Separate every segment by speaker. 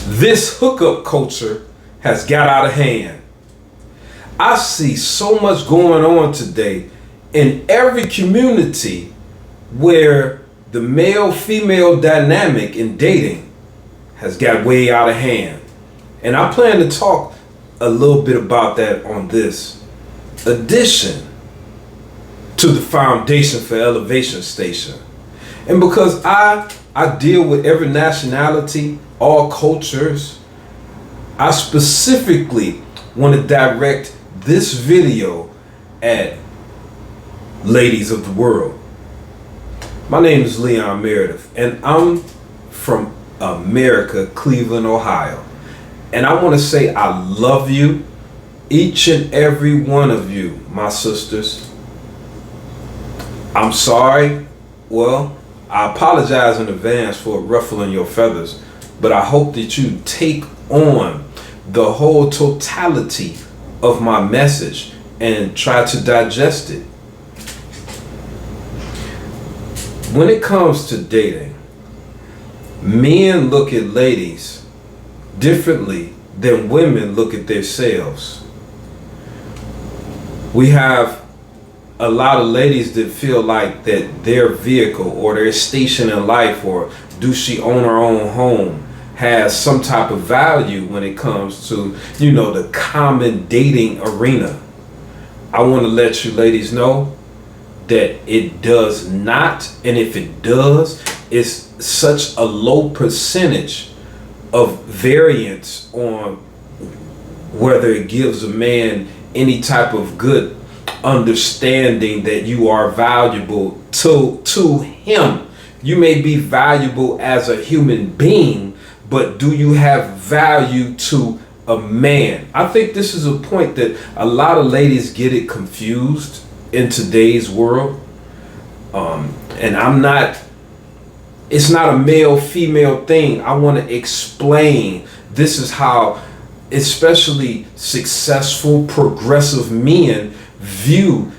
Speaker 1: This hookup culture has got out of hand. I see so much going on today in every community where the male-female dynamic in dating has got way out of hand. And I plan to talk a little bit about that on this edition to the Foundation for Elevation Station. And because I deal with every nationality, all cultures, I specifically want to direct this video at ladies of the world. My name is Leon Meredith, and I'm from America, Cleveland, Ohio. And I want to say I love you, each and every one of you, my sisters. I'm sorry. Well, I apologize in advance for ruffling your feathers, but I hope that you take on the whole totality of my message and try to digest it. When it comes to dating, men look at ladies differently than women look at themselves. We have a lot of ladies that feel like that their vehicle or their station in life, or do she own her own home, has some type of value when it comes to, the common dating arena. I want to let you ladies know that it does not, and if it does, it's such a low percentage of variance on whether it gives a man any type of good understanding that you are valuable to him. You may be valuable as a human being, but do you have value to a man? I think this is a point that a lot of ladies get it confused in today's world. And it's not a male-female thing. I want to explain this is how especially successful, progressive men view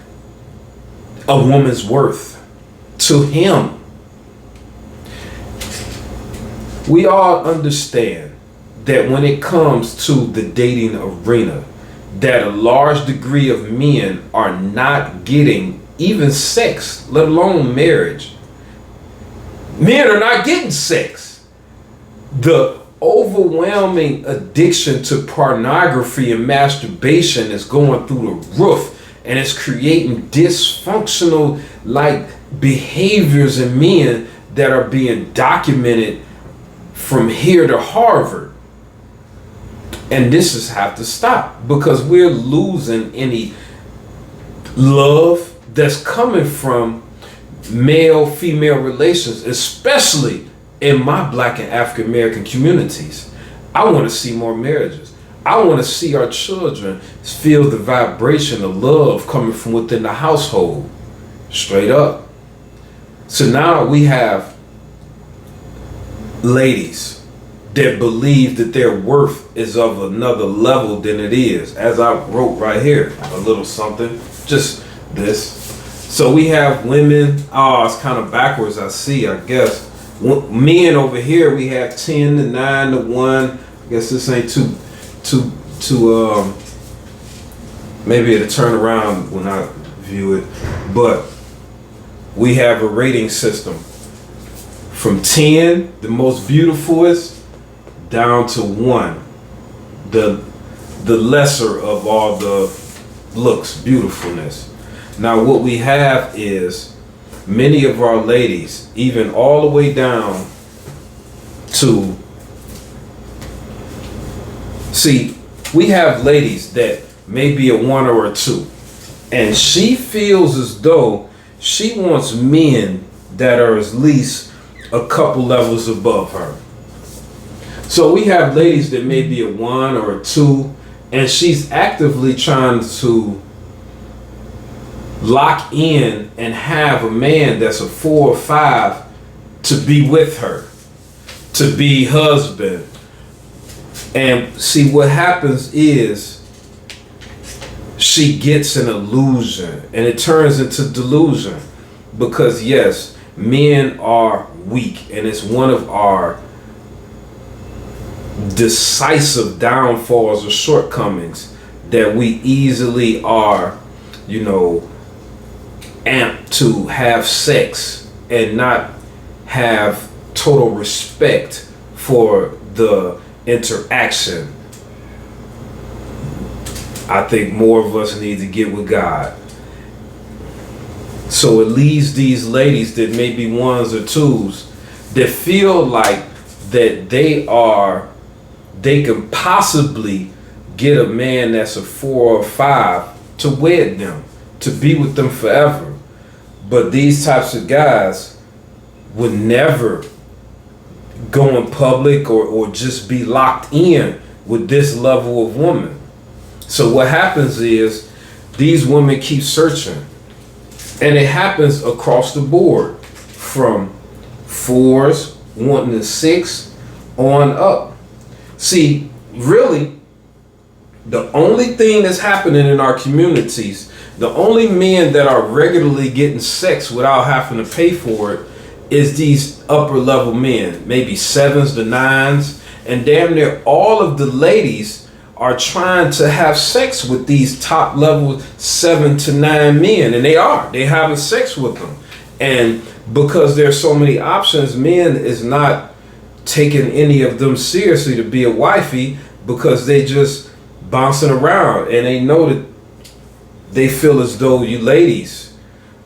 Speaker 1: a woman's worth to him. We all understand that when it comes to the dating arena, that a large degree of men are not getting even sex, let alone marriage. Men are not getting sex. The overwhelming addiction to pornography and masturbation is going through the roof, and it's creating dysfunctional behaviors in men that are being documented from here to Harvard. And this has have to stop, because we're losing any love that's coming from male-female relations, especially in my Black and African American communities. I want to see more marriages. I want to see our children feel the vibration of love coming from within the household. Straight up. So now we have ladies that believe that their worth is of another level than it is. As I wrote right here, a little something, just this. So we have women, it's kind of backwards, I see, I guess. Men over here, we have 10 to 9 to 1. I guess this ain't too maybe it'll turn around when I view it. But we have a rating system from 10, the most beautifulest, down to 1, the lesser of all the looks, beautifulness. Now what we have is many of our ladies, even all the way down to, we have ladies that may be a 1 or a 2, and she feels as though she wants men that are at least a couple levels above her. So we have ladies that may be a 1 or a 2, and she's actively trying to lock in and have a man that's a 4 or 5 to be with her, to be husband. And see, what happens is she gets an illusion, and it turns into delusion, because yes, men are weak, and it's one of our decisive downfalls or shortcomings that we easily are, amped to have sex and not have total respect for the interaction. I think more of us need to get with God. So it leaves these ladies that may be ones or twos that feel like that they can possibly get a man that's a 4 or 5 to wed them, to be with them forever. But these types of guys would never go in public or just be locked in with this level of woman. So what happens is these women keep searching, and it happens across the board from 4s wanting a 6 on up. See, really, the only thing that's happening in our communities, the only men that are regularly getting sex without having to pay for it is these upper level men, maybe 7s to 9s, and damn near all of the ladies are trying to have sex with these top level 7 to 9 men, and they're having sex with them. And because there's so many options, men is not taking any of them seriously to be a wifey, because they just bouncing around, and they know that they feel as though you ladies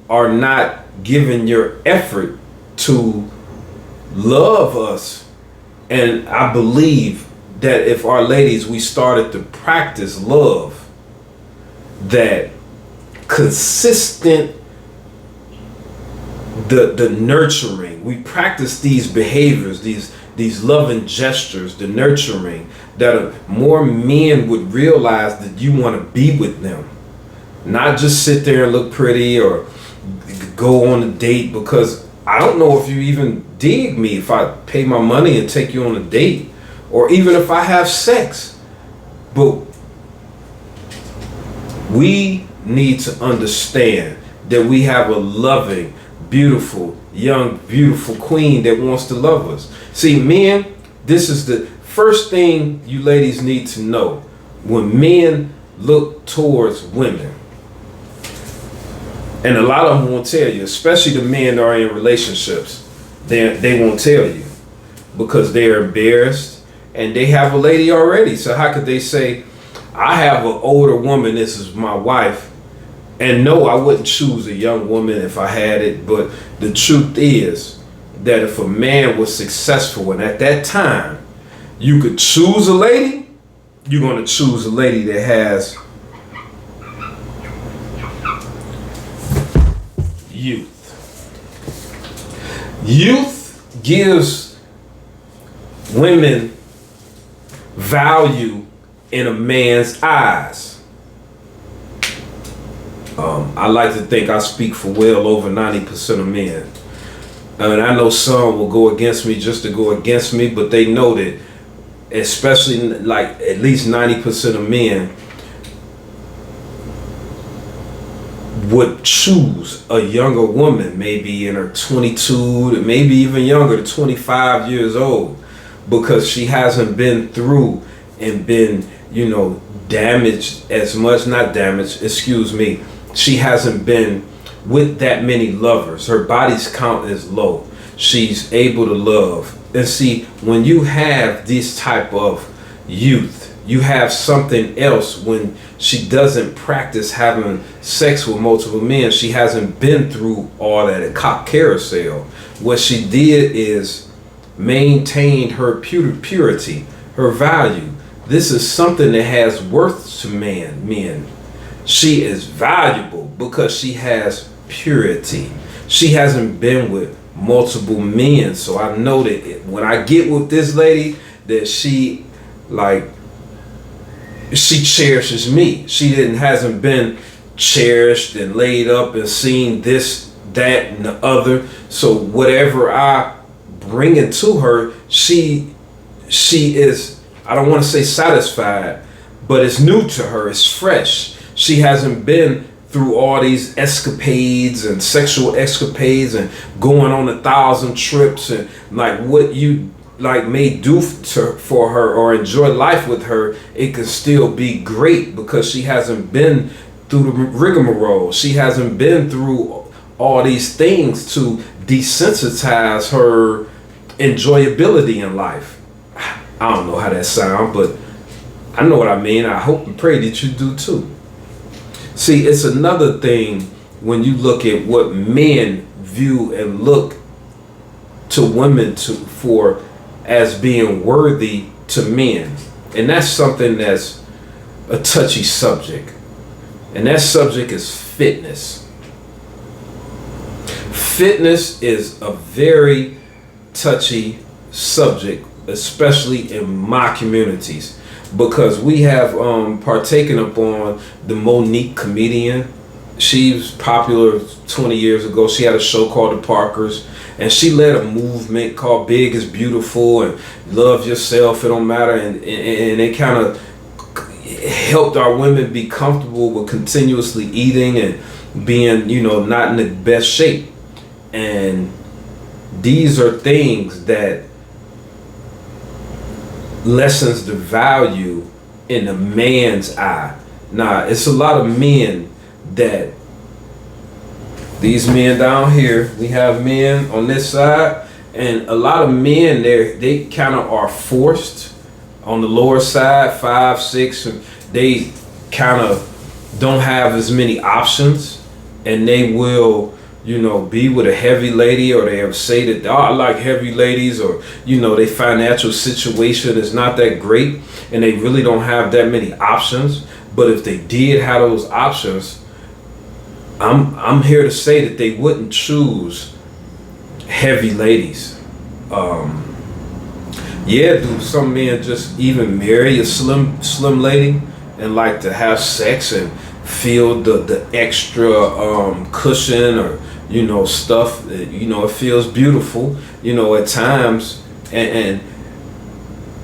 Speaker 1: are not giving your effort to love us. And I believe that if our ladies, we started to practice love, that consistent, the nurturing, we practice these behaviors, these loving gestures, the nurturing, that more men would realize that you want to be with them, not just sit there and look pretty or go on a date, because I don't know if you even dig me if I pay my money and take you on a date, or even if I have sex. But we need to understand that we have a loving, beautiful, young, beautiful queen that wants to love us. See, men, this is the first thing you ladies need to know. When men look towards women, and a lot of them won't tell you, especially the men that are in relationships, they won't tell you because they're embarrassed. And they have a lady already. So how could they say, I have an older woman, this is my wife? And no, I wouldn't choose a young woman if I had it. But the truth is that if a man was successful, and at that time, you could choose a lady, you're going to choose a lady that has youth. Youth gives women value in a man's eyes. I like to think I speak for well over 90% of men. And I know some will go against me just to go against me, but they know that, especially like at least 90% of men would choose a younger woman, maybe in her 22 to maybe even younger, to 25 years old, because she hasn't been through and been, damaged as much, not damaged, excuse me. She hasn't been with that many lovers. Her body's count is low. She's able to love. And see, when you have this type of youth, you have something else. When she doesn't practice having sex with multiple men, she hasn't been through all that carousel. What she did is maintained her purity, her value. This is something that has worth to men. She is valuable because she has purity. She hasn't been with multiple men. So I know that when I get with this lady, that she cherishes me. She hasn't been cherished and laid up and seen this, that, and the other. So whatever I bring into her, she is, I don't want to say satisfied, but it's new to her. It's fresh. She hasn't been through all these escapades and sexual escapades and going on 1,000 trips and like what you like may do for her or enjoy life with her, it can still be great because she hasn't been through the rigmarole. She hasn't been through all these things to desensitize her enjoyability in life. I don't know how that sounds, but I know what I mean. I hope and pray that you do too. See, it's another thing when you look at what men view and look to women for as being worthy to men. And that's something that's a touchy subject. And that subject is fitness. Fitness is a very touchy subject, especially in my communities, because we have partaken upon the Monique comedian. She was popular 20 years ago. She had a show called The Parkers, and she led a movement called Big is Beautiful and Love Yourself, it don't matter, and it kind of helped our women be comfortable with continuously eating and being, not in the best shape. And these are things that lessens the value in a man's eye. Now, it's a lot of men that these men down here, we have men on this side, and a lot of men there, they kind of are forced on the lower side, 5, 6, and they kind of don't have as many options, and they will be with a heavy lady, or they say that, I like heavy ladies, or, their financial situation is not that great and they really don't have that many options. But if they did have those options, I'm here to say that they wouldn't choose heavy ladies. Do some men just even marry a slim lady and like to have sex and feel the extra cushion or stuff, it feels beautiful, at times, and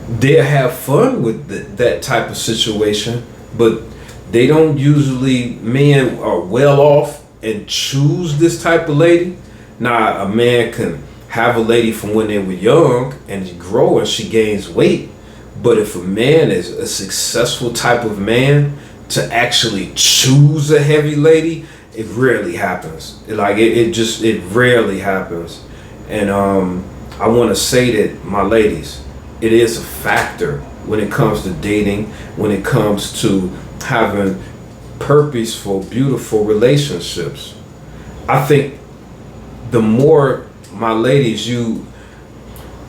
Speaker 1: they'll have fun with that type of situation, but they don't usually, men are well off and choose this type of lady. Now, a man can have a lady from when they were young and grow and she gains weight, but if a man is a successful type of man to actually choose a heavy lady, it rarely happens. It rarely happens. And I want to say that, my ladies, it is a factor when it comes to dating, when it comes to having purposeful, beautiful relationships. I think the more, my ladies, you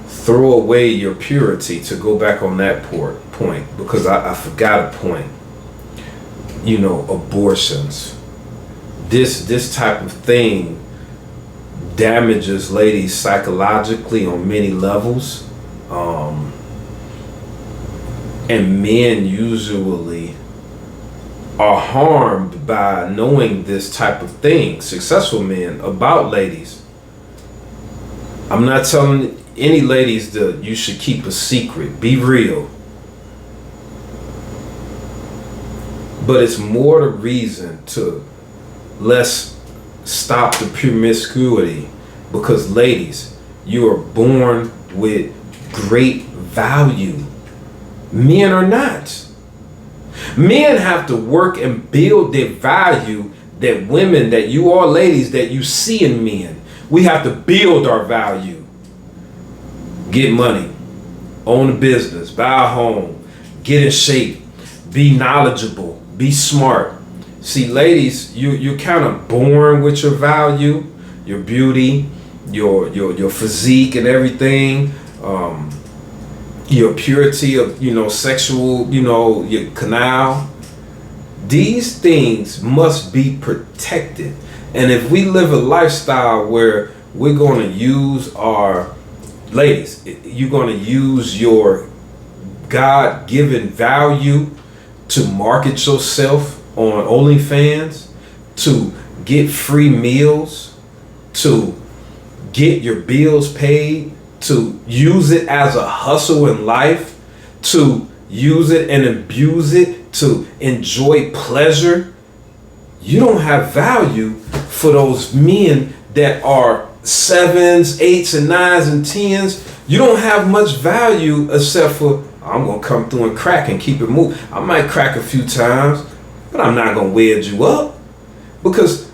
Speaker 1: throw away your purity, to go back on that point, because I forgot a point, abortions. This type of thing damages ladies psychologically on many levels, and men usually are harmed by knowing this type of thing, successful men, about ladies. I'm not telling any ladies that you should keep a secret, be real, but it's more the reason to let's stop the promiscuity, because ladies, you are born with great value. Men are not. Men have to work and build their value, that women, that you all ladies, that you see in men. We have to build our value. Get money, own a business, buy a home, get in shape, be knowledgeable, be smart. See, ladies, you're kind of born with your value, your beauty, your physique and everything, your purity of, sexual, your canal. These things must be protected. And if we live a lifestyle where we're going to use our, ladies, you're going to use your God-given value to market yourself on OnlyFans, to get free meals, to get your bills paid, to use it as a hustle in life, to use it and abuse it, to enjoy pleasure. You don't have value for those men that are 7s, 8s, and 9s, and 10s You don't have much value except for, I'm gonna come through and crack and keep it moving. I might crack a few times, but I'm not gonna wedge you up, because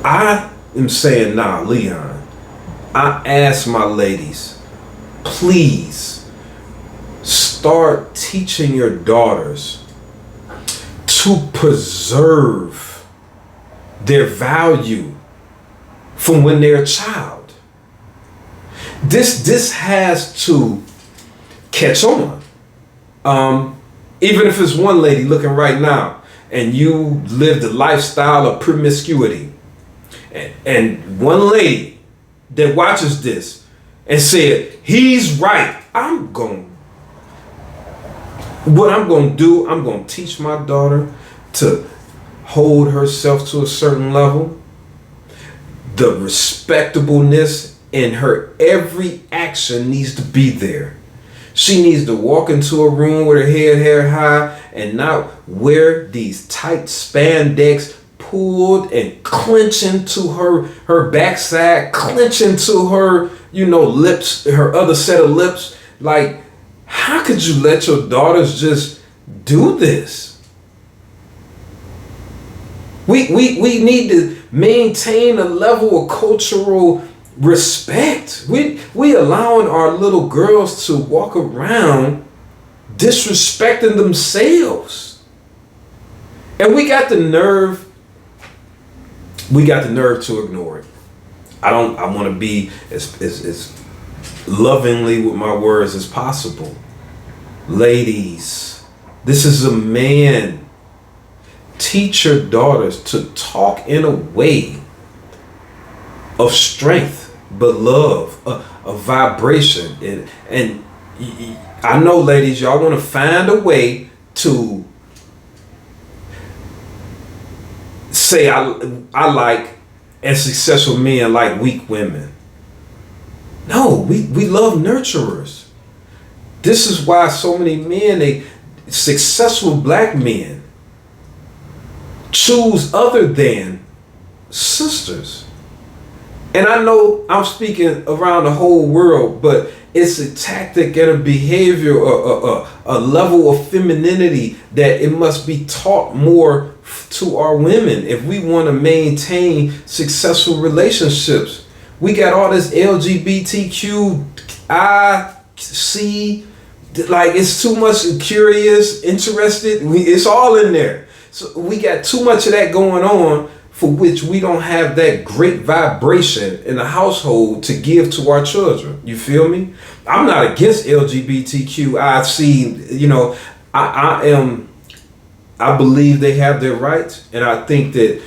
Speaker 1: I am saying, nah, Leon, I ask my ladies, please start teaching your daughters to preserve their value from when they're a child. This has to catch on. Even if it's one lady looking right now and you live the lifestyle of promiscuity, and one lady that watches this and said, he's right, what I'm going to do, I'm going to teach my daughter to hold herself to a certain level. The respectableness in her every action needs to be there. She needs to walk into a room with her head high and not wear these tight spandex pulled and clench into her backside, clench into her, lips, her other set of lips. Like, how could you let your daughters just do this? We need to maintain a level of cultural respect. We allowing our little girls to walk around disrespecting themselves. And we got the nerve to ignore it. I want to be as lovingly with my words as possible. Ladies, this is a man. Teach your daughters to talk in a way of strength, but love, a vibration. And I know, ladies, y'all want to find a way to say I like, and successful men like weak women. No, we love nurturers. This is why so many men, successful black men, choose other than sisters. And I know I'm speaking around the whole world, but it's a tactic and a behavior, a level of femininity that it must be taught more to our women if we want to maintain successful relationships. We got all this LGBTQIC, like it's too much curious, interested. It's all in there. So we got too much of that going on, for which we don't have that great vibration in the household to give to our children. You feel me? I'm not against LGBTQIC. I believe they have their rights, and I think that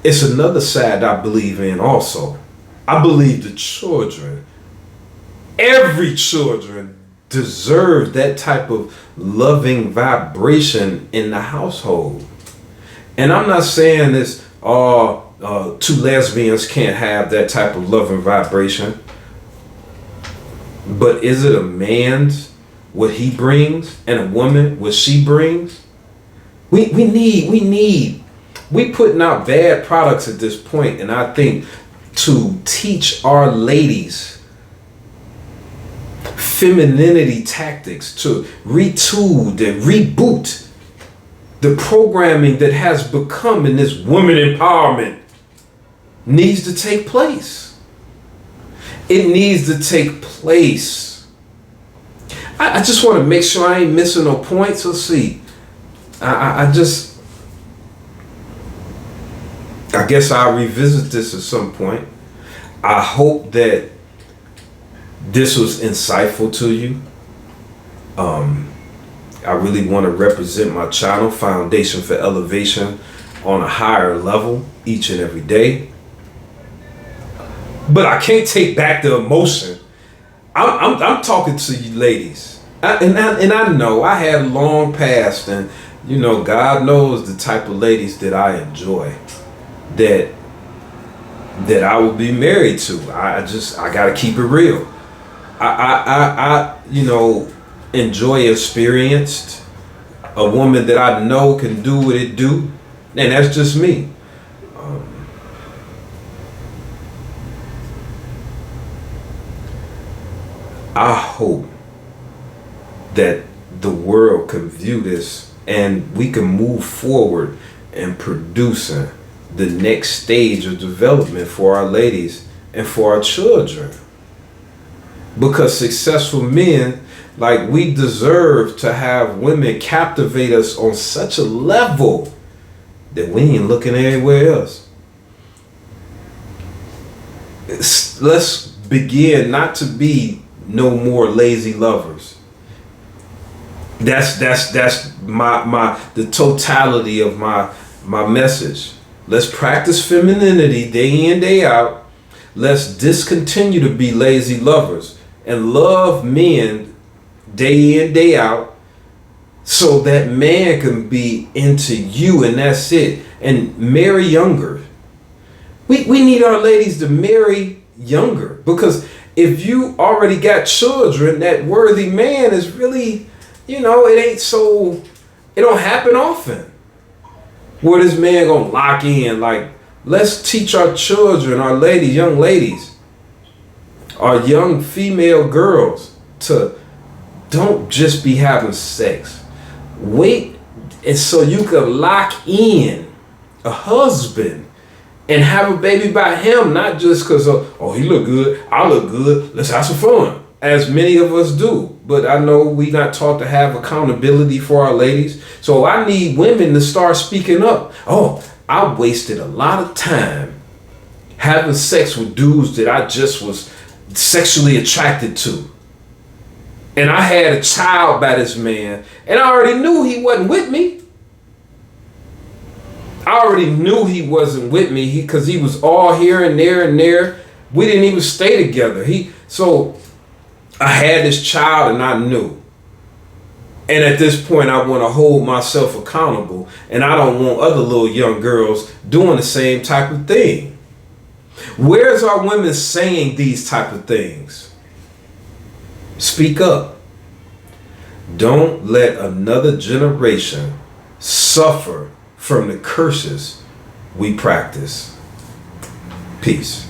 Speaker 1: it's another side I believe in also. I believe the children, every children, deserve that type of loving vibration in the household. And I'm not saying this, two lesbians can't have that type of loving vibration. But is it a man's what he brings and a woman what she brings? We putting out bad products at this point, and I think to teach our ladies femininity tactics, to retool and reboot the programming that has become in this woman empowerment needs to take place. It needs to take place. I just want to make sure I ain't missing no points. Let's see. I guess I'll revisit this at some point. I hope that this was insightful to you. I really want to represent my channel, Foundation for Elevation, on a higher level each and every day. But I can't take back the emotion. I'm talking to you ladies. And I know I had a long past, and God knows the type of ladies that I enjoy, that I will be married to. I gotta keep it real. I enjoy experienced a woman that I know can do what it do, and that's just me. I hope that the world can view this and we can move forward in producing the next stage of development for our ladies and for our children. Because successful men, like, we deserve to have women captivate us on such a level that we ain't looking anywhere else. Let's begin not to be no more lazy lovers. That's the totality of my message. Let's practice femininity day in, day out. Let's discontinue to be lazy lovers and love men day in, day out, so that man can be into you, and that's it. And marry younger. We need our ladies to marry younger, because if you already got children, that worthy man is really, it don't happen often. Where this man gonna lock in. Like, let's teach our children, our ladies, young ladies, our young female girls, to don't just be having sex. Wait, and so you can lock in a husband and have a baby by him, not just because he look good, I look good, let's have some fun, as many of us do. But I know we not taught to have accountability for our ladies. So I need women to start speaking up. I wasted a lot of time having sex with dudes that I just was sexually attracted to. And I had a child by this man, and I already knew he wasn't with me. I already knew he wasn't with me because he was all here and there and there. We didn't even stay together. So I had this child, and I knew. And at this point, I want to hold myself accountable, and I don't want other little young girls doing the same type of thing. Where's our women saying these type of things? Speak up. Don't let another generation suffer from the curses we practice. Peace.